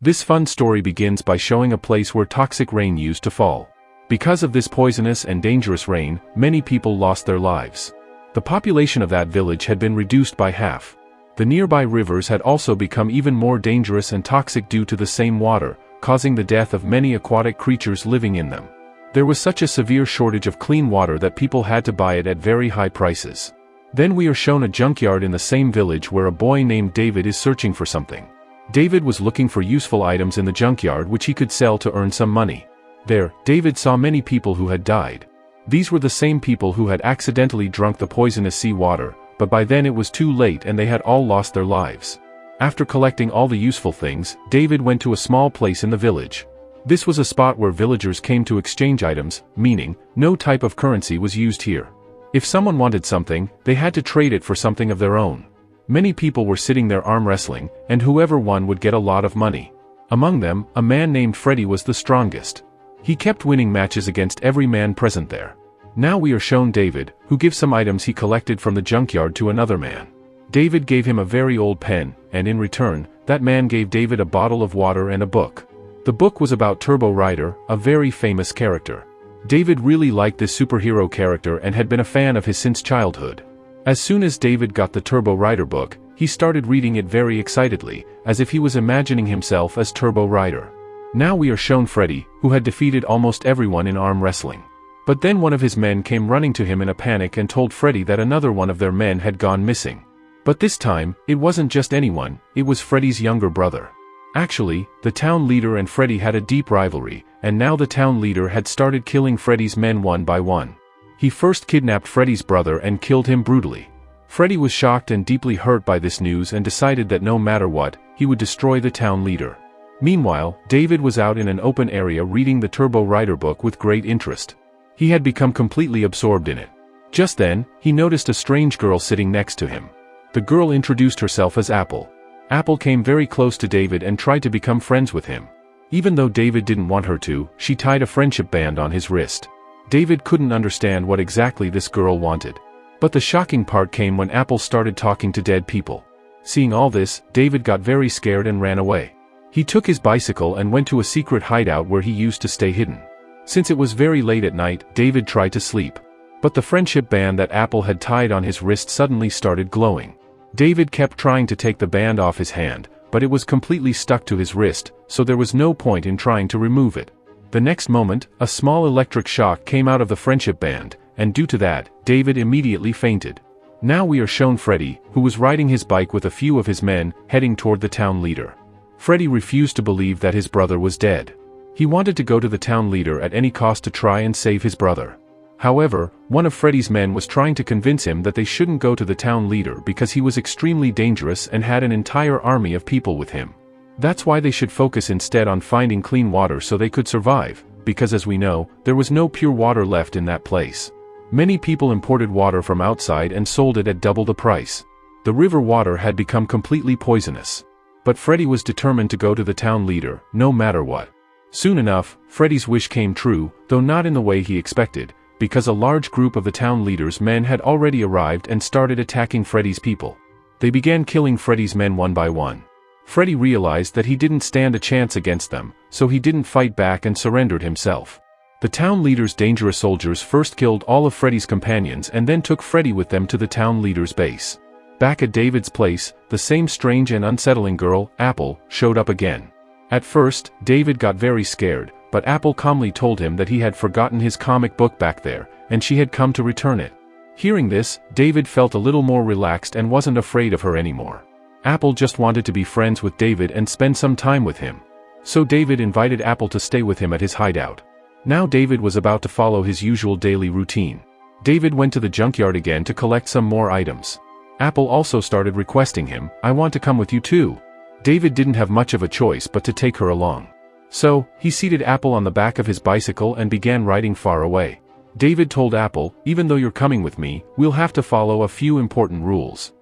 This fun story begins by showing a place where toxic rain used to fall. Because of this poisonous and dangerous rain, many people lost their lives. The population of that village had been reduced by half. The nearby rivers had also become even more dangerous and toxic due to the same water, causing the death of many aquatic creatures living in them. There was such a severe shortage of clean water that people had to buy it at very high prices. Then we are shown a junkyard in the same village where a boy named David is searching for something. David was looking for useful items in the junkyard which he could sell to earn some money. There, David saw many people who had died. These were the same people who had accidentally drunk the poisonous sea water, but by then it was too late and they had all lost their lives. After collecting all the useful things, David went to a small place in the village. This was a spot where villagers came to exchange items, meaning, no type of currency was used here. If someone wanted something, they had to trade it for something of their own. Many people were sitting there arm wrestling, and whoever won would get a lot of money. Among them, a man named Freddy was the strongest. He kept winning matches against every man present there. Now we are shown David, who gives some items he collected from the junkyard to another man. David gave him a very old pen, and in return, that man gave David a bottle of water and a book. The book was about Turbo Rider, a very famous character. David really liked this superhero character and had been a fan of his since childhood. As soon as David got the Turbo Rider book, he started reading it very excitedly, as if he was imagining himself as Turbo Rider. Now we are shown Freddy, who had defeated almost everyone in arm wrestling. But then one of his men came running to him in a panic and told Freddy that another one of their men had gone missing. But this time, it wasn't just anyone, it was Freddy's younger brother. Actually, the town leader and Freddy had a deep rivalry, and now the town leader had started killing Freddy's men one by one. He first kidnapped Freddy's brother and killed him brutally. Freddy was shocked and deeply hurt by this news and decided that no matter what, he would destroy the town leader. Meanwhile, David was out in an open area reading the Turbo Rider book with great interest. He had become completely absorbed in it. Just then, he noticed a strange girl sitting next to him. The girl introduced herself as Apple. Apple came very close to David and tried to become friends with him. Even though David didn't want her to, she tied a friendship band on his wrist. David couldn't understand what exactly this girl wanted. But the shocking part came when Apple started talking to dead people. Seeing all this, David got very scared and ran away. He took his bicycle and went to a secret hideout where he used to stay hidden. Since it was very late at night, David tried to sleep. But the friendship band that Apple had tied on his wrist suddenly started glowing. David kept trying to take the band off his hand, but it was completely stuck to his wrist, so there was no point in trying to remove it. The next moment, a small electric shock came out of the friendship band, and due to that, David immediately fainted. Now we are shown Freddy, who was riding his bike with a few of his men, heading toward the town leader. Freddy refused to believe that his brother was dead. He wanted to go to the town leader at any cost to try and save his brother. However, one of Freddy's men was trying to convince him that they shouldn't go to the town leader because he was extremely dangerous and had an entire army of people with him. That's why they should focus instead on finding clean water so they could survive, because as we know, there was no pure water left in that place. Many people imported water from outside and sold it at double the price. The river water had become completely poisonous. But Freddy was determined to go to the town leader, no matter what. Soon enough, Freddy's wish came true, though not in the way he expected, because a large group of the town leader's men had already arrived and started attacking Freddy's people. They began killing Freddy's men one by one. Freddy realized that he didn't stand a chance against them, so he didn't fight back and surrendered himself. The town leader's dangerous soldiers first killed all of Freddy's companions and then took Freddy with them to the town leader's base. Back at David's place, the same strange and unsettling girl, Apple, showed up again. At first, David got very scared, but Apple calmly told him that he had forgotten his comic book back there, and she had come to return it. Hearing this, David felt a little more relaxed and wasn't afraid of her anymore. Apple just wanted to be friends with David and spend some time with him. So David invited Apple to stay with him at his hideout. Now David was about to follow his usual daily routine. David went to the junkyard again to collect some more items. Apple also started requesting him, "I want to come with you too." David didn't have much of a choice but to take her along. So, he seated Apple on the back of his bicycle and began riding far away. David told Apple, "Even though you're coming with me, we'll have to follow a few important rules."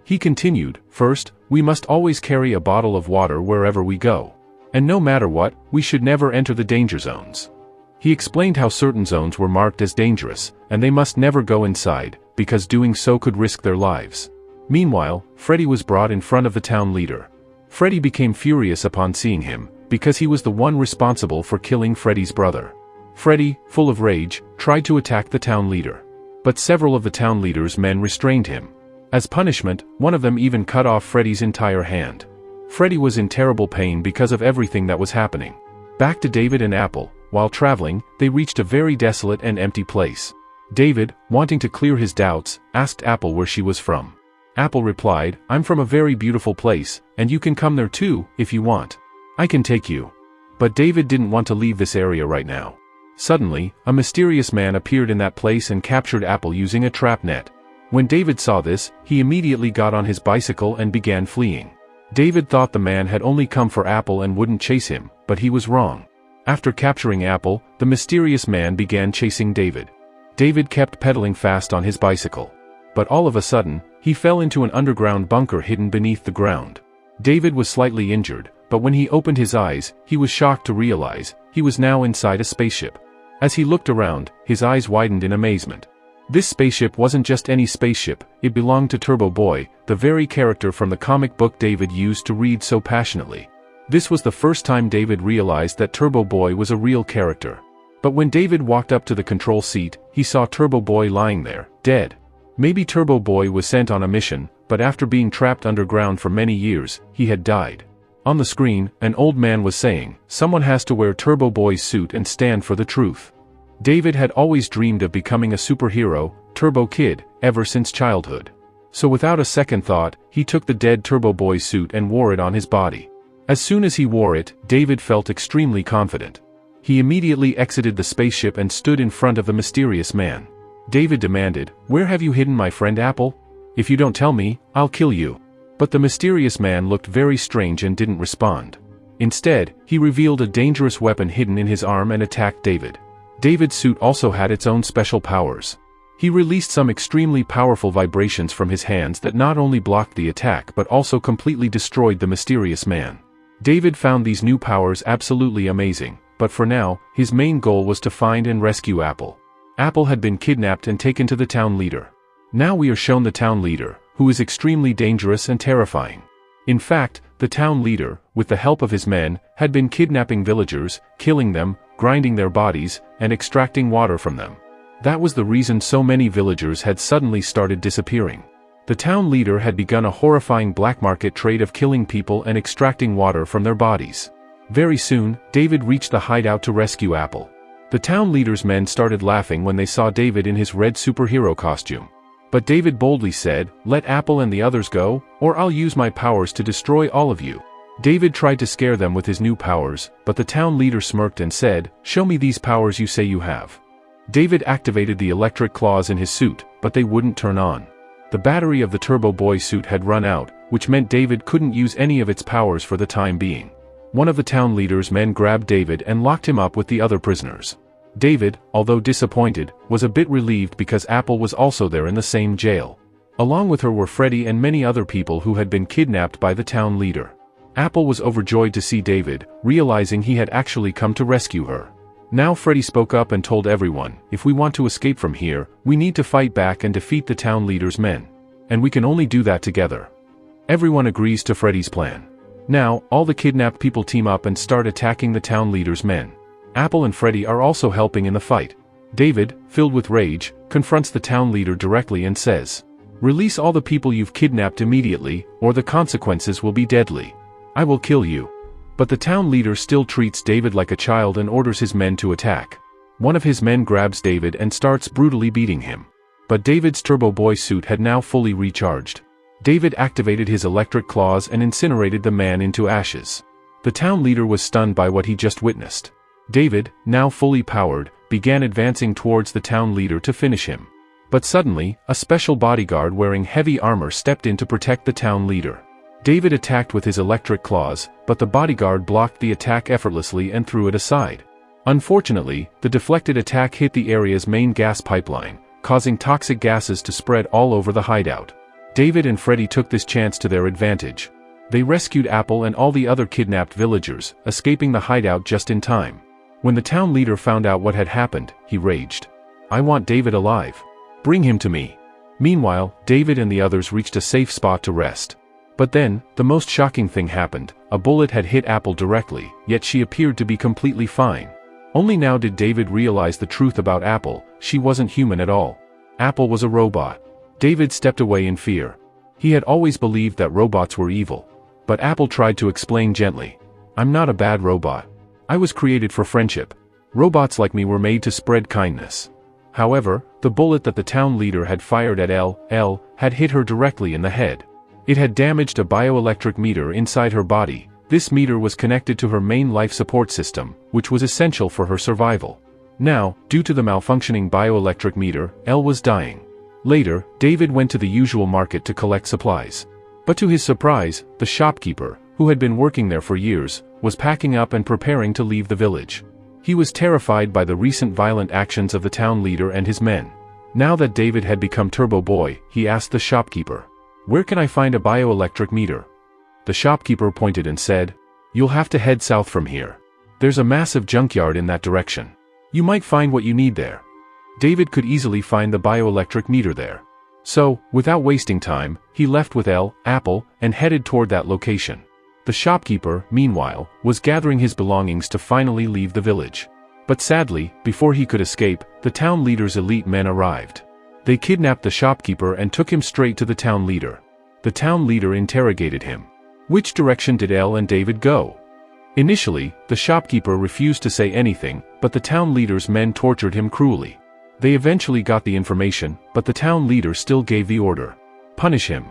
He continued, "First, we must always carry a bottle of water wherever we go. And no matter what, we should never enter the danger zones." He explained how certain zones were marked as dangerous, and they must never go inside, because doing so could risk their lives. Meanwhile, Freddy was brought in front of the town leader. Freddy became furious upon seeing him, because he was the one responsible for killing Freddy's brother. Freddy, full of rage, tried to attack the town leader. But several of the town leader's men restrained him. As punishment, one of them even cut off Freddy's entire hand. Freddy was in terrible pain because of everything that was happening. Back to David and Apple. While traveling, they reached a very desolate and empty place. David, wanting to clear his doubts, asked Apple where she was from. Apple replied, "I'm from a very beautiful place, and you can come there too, if you want. I can take you." But David didn't want to leave this area right now. Suddenly, a mysterious man appeared in that place and captured Apple using a trap net. When David saw this, he immediately got on his bicycle and began fleeing. David thought the man had only come for Apple and wouldn't chase him, but he was wrong. After capturing Apple, the mysterious man began chasing David. David kept pedaling fast on his bicycle. But all of a sudden, he fell into an underground bunker hidden beneath the ground. David was slightly injured, but when he opened his eyes, he was shocked to realize he was now inside a spaceship. As he looked around, his eyes widened in amazement. This spaceship wasn't just any spaceship, it belonged to Turbo Boy, the very character from the comic book David used to read so passionately. This was the first time David realized that Turbo Boy was a real character. But when David walked up to the control seat, he saw Turbo Boy lying there, dead. Maybe Turbo Boy was sent on a mission, but after being trapped underground for many years, he had died. On the screen, an old man was saying, "Someone has to wear Turbo Boy's suit and stand for the truth." David had always dreamed of becoming a superhero, Turbo Kid, ever since childhood. So without a second thought, he took the dead Turbo Boy suit and wore it on his body. As soon as he wore it, David felt extremely confident. He immediately exited the spaceship and stood in front of the mysterious man. David demanded, "Where have you hidden my friend Apple? If you don't tell me, I'll kill you." But the mysterious man looked very strange and didn't respond. Instead, he revealed a dangerous weapon hidden in his arm and attacked David. David's suit also had its own special powers. He released some extremely powerful vibrations from his hands that not only blocked the attack but also completely destroyed the mysterious man. David found these new powers absolutely amazing, but for now, his main goal was to find and rescue Apple. Apple had been kidnapped and taken to the town leader. Now we are shown the town leader, who is extremely dangerous and terrifying. In fact, the town leader, with the help of his men, had been kidnapping villagers, killing them, grinding their bodies, and extracting water from them. That was the reason so many villagers had suddenly started disappearing. The town leader had begun a horrifying black market trade of killing people and extracting water from their bodies. Very soon, David reached the hideout to rescue Apple. The town leader's men started laughing when they saw David in his red superhero costume. But David boldly said, "Let Apple and the others go, or I'll use my powers to destroy all of you." David tried to scare them with his new powers, but the town leader smirked and said, "Show me these powers you say you have." David activated the electric claws in his suit, but they wouldn't turn on. The battery of the Turbo Boy suit had run out, which meant David couldn't use any of its powers for the time being. One of the town leader's men grabbed David and locked him up with the other prisoners. David, although disappointed, was a bit relieved because Apple was also there in the same jail. Along with her were Freddy and many other people who had been kidnapped by the town leader. Apple was overjoyed to see David, realizing he had actually come to rescue her. Now Freddy spoke up and told everyone, "If we want to escape from here, we need to fight back and defeat the town leader's men. And we can only do that together." Everyone agrees to Freddy's plan. Now, all the kidnapped people team up and start attacking the town leader's men. Apple and Freddy are also helping in the fight. David, filled with rage, confronts the town leader directly and says, "Release all the people you've kidnapped immediately, or the consequences will be deadly. I will kill you." But the town leader still treats David like a child and orders his men to attack. One of his men grabs David and starts brutally beating him. But David's Turbo Boy suit had now fully recharged. David activated his electric claws and incinerated the man into ashes. The town leader was stunned by what he just witnessed. David, now fully powered, began advancing towards the town leader to finish him. But suddenly, a special bodyguard wearing heavy armor stepped in to protect the town leader. David attacked with his electric claws, but the bodyguard blocked the attack effortlessly and threw it aside. Unfortunately, the deflected attack hit the area's main gas pipeline, causing toxic gases to spread all over the hideout. David and Freddy took this chance to their advantage. They rescued Apple and all the other kidnapped villagers, escaping the hideout just in time. When the town leader found out what had happened, he raged. "I want David alive. Bring him to me." Meanwhile, David and the others reached a safe spot to rest. But then, the most shocking thing happened. A bullet had hit Apple directly, yet she appeared to be completely fine. Only now did David realize the truth about Apple. She wasn't human at all. Apple was a robot. David stepped away in fear. He had always believed that robots were evil. But Apple tried to explain gently. I'm not a bad robot. I was created for friendship. Robots like me were made to spread kindness. However, the bullet that the town leader had fired at L had hit her directly in the head. It had damaged a bioelectric meter inside her body. This meter was connected to her main life support system, which was essential for her survival. Now, due to the malfunctioning bioelectric meter, L was dying. Later, David went to the usual market to collect supplies. But to his surprise, the shopkeeper, who had been working there for years, was packing up and preparing to leave the village. He was terrified by the recent violent actions of the town leader and his men. Now that David had become Turbo Boy, he asked the shopkeeper, "Where can I find a bioelectric meter?" The shopkeeper pointed and said, "You'll have to head south from here. There's a massive junkyard in that direction. You might find what you need there." David could easily find the bioelectric meter there. So, without wasting time, he left with Apple, and headed toward that location. The shopkeeper, meanwhile, was gathering his belongings to finally leave the village. But sadly, before he could escape, the town leader's elite men arrived. They kidnapped the shopkeeper and took him straight to the town leader. The town leader interrogated him. Which direction did Elle and David go? Initially, the shopkeeper refused to say anything, but the town leader's men tortured him cruelly. They eventually got the information, but the town leader still gave the order. Punish him.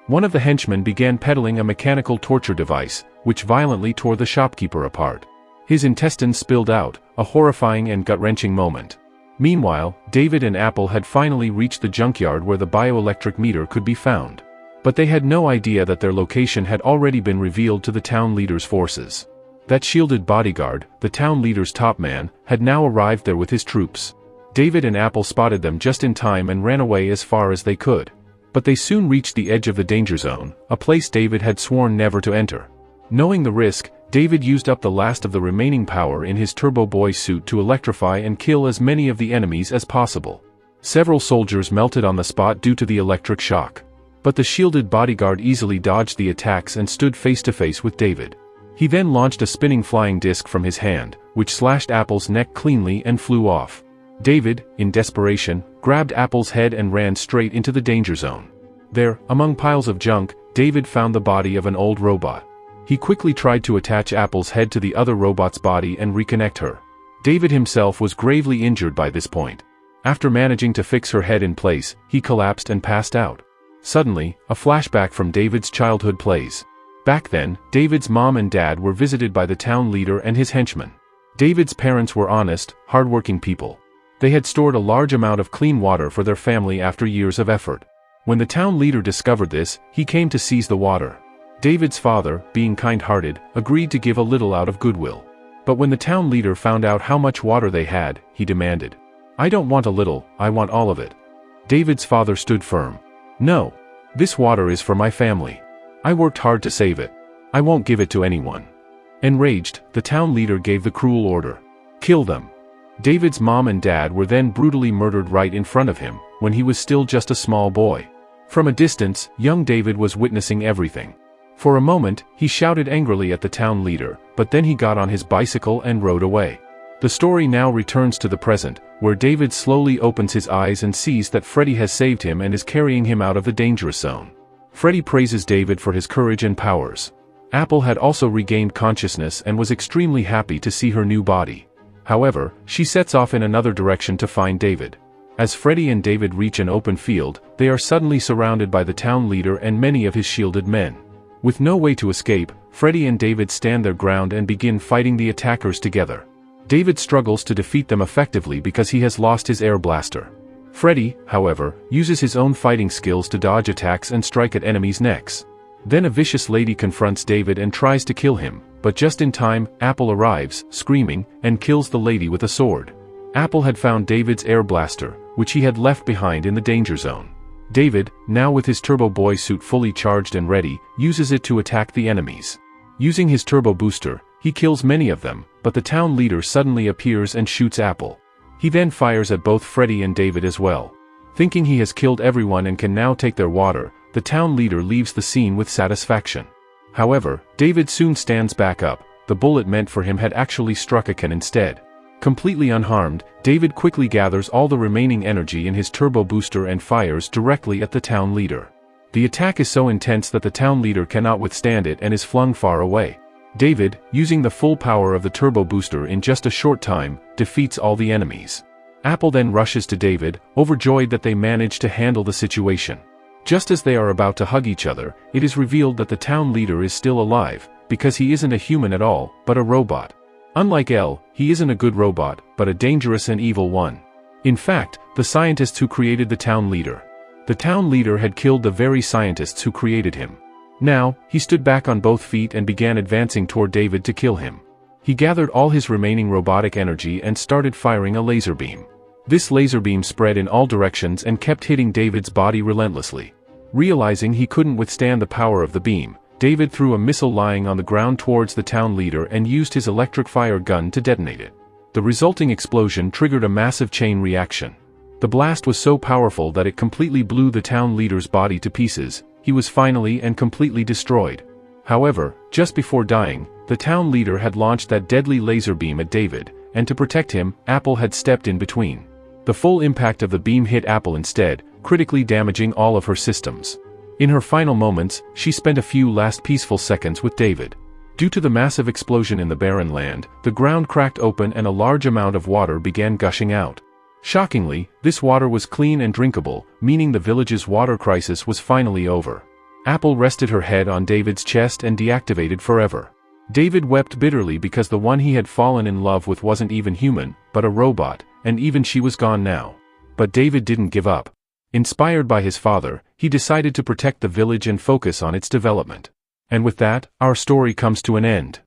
One of the henchmen began peddling a mechanical torture device, which violently tore the shopkeeper apart. His intestines spilled out, a horrifying and gut-wrenching moment. Meanwhile, David and Apple had finally reached the junkyard where the bioelectric meter could be found. But they had no idea that their location had already been revealed to the town leader's forces. That shielded bodyguard, the town leader's top man, had now arrived there with his troops. David and Apple spotted them just in time and ran away as far as they could. But they soon reached the edge of the danger zone, a place David had sworn never to enter. Knowing the risk, David used up the last of the remaining power in his Turbo Boy suit to electrify and kill as many of the enemies as possible. Several soldiers melted on the spot due to the electric shock. But the shielded bodyguard easily dodged the attacks and stood face to face with David. He then launched a spinning flying disc from his hand, which slashed Apple's neck cleanly and flew off. David, in desperation, grabbed Apple's head and ran straight into the danger zone. There, among piles of junk, David found the body of an old robot. He quickly tried to attach Apple's head to the other robot's body and reconnect her. David himself was gravely injured by this point. After managing to fix her head in place, he collapsed and passed out. Suddenly, a flashback from David's childhood plays. Back then, David's mom and dad were visited by the town leader and his henchmen. David's parents were honest, hardworking people. They had stored a large amount of clean water for their family after years of effort. When the town leader discovered this, he came to seize the water. David's father, being kind-hearted, agreed to give a little out of goodwill. But when the town leader found out how much water they had, he demanded, "I don't want a little, I want all of it." David's father stood firm. "No. This water is for my family. I worked hard to save it. I won't give it to anyone." Enraged, the town leader gave the cruel order. "Kill them." David's mom and dad were then brutally murdered right in front of him, when he was still just a small boy. From a distance, young David was witnessing everything. For a moment, he shouted angrily at the town leader, but then he got on his bicycle and rode away. The story now returns to the present, where David slowly opens his eyes and sees that Freddy has saved him and is carrying him out of the dangerous zone. Freddy praises David for his courage and powers. Apple had also regained consciousness and was extremely happy to see her new body. However, she sets off in another direction to find David. As Freddy and David reach an open field, they are suddenly surrounded by the town leader and many of his shielded men. With no way to escape, Freddy and David stand their ground and begin fighting the attackers together. David struggles to defeat them effectively because he has lost his air blaster. Freddy, however, uses his own fighting skills to dodge attacks and strike at enemies' necks. Then a vicious lady confronts David and tries to kill him, but just in time, Apple arrives, screaming, and kills the lady with a sword. Apple had found David's air blaster, which he had left behind in the danger zone. David, now with his Turbo Boy suit fully charged and ready, uses it to attack the enemies. Using his turbo booster, he kills many of them, but the town leader suddenly appears and shoots Apple. He then fires at both Freddy and David as well. Thinking he has killed everyone and can now take their water, the town leader leaves the scene with satisfaction. However, David soon stands back up. The bullet meant for him had actually struck a can instead. Completely unharmed, David quickly gathers all the remaining energy in his turbo booster and fires directly at the town leader. The attack is so intense that the town leader cannot withstand it and is flung far away. David, using the full power of the turbo booster in just a short time, defeats all the enemies. Apple then rushes to David, overjoyed that they managed to handle the situation. Just as they are about to hug each other, it is revealed that the town leader is still alive, because he isn't a human at all, but a robot. Unlike Elle, he isn't a good robot, but a dangerous and evil one. In fact, the scientists who created the town leader. The town leader had killed the very scientists who created him. Now, he stood back on both feet and began advancing toward David to kill him. He gathered all his remaining robotic energy and started firing a laser beam. This laser beam spread in all directions and kept hitting David's body relentlessly. Realizing he couldn't withstand the power of the beam, David threw a missile lying on the ground towards the town leader and used his electric fire gun to detonate it. The resulting explosion triggered a massive chain reaction. The blast was so powerful that it completely blew the town leader's body to pieces. He was finally and completely destroyed. However, just before dying, the town leader had launched that deadly laser beam at David, and to protect him, Apple had stepped in between. The full impact of the beam hit Apple instead, critically damaging all of her systems. In her final moments, she spent a few last peaceful seconds with David. Due to the massive explosion in the barren land, the ground cracked open and a large amount of water began gushing out. Shockingly, this water was clean and drinkable, meaning the village's water crisis was finally over. Apple rested her head on David's chest and deactivated forever. David wept bitterly because the one he had fallen in love with wasn't even human, but a robot, and even she was gone now. But David didn't give up. Inspired by his father, he decided to protect the village and focus on its development. And with that, our story comes to an end.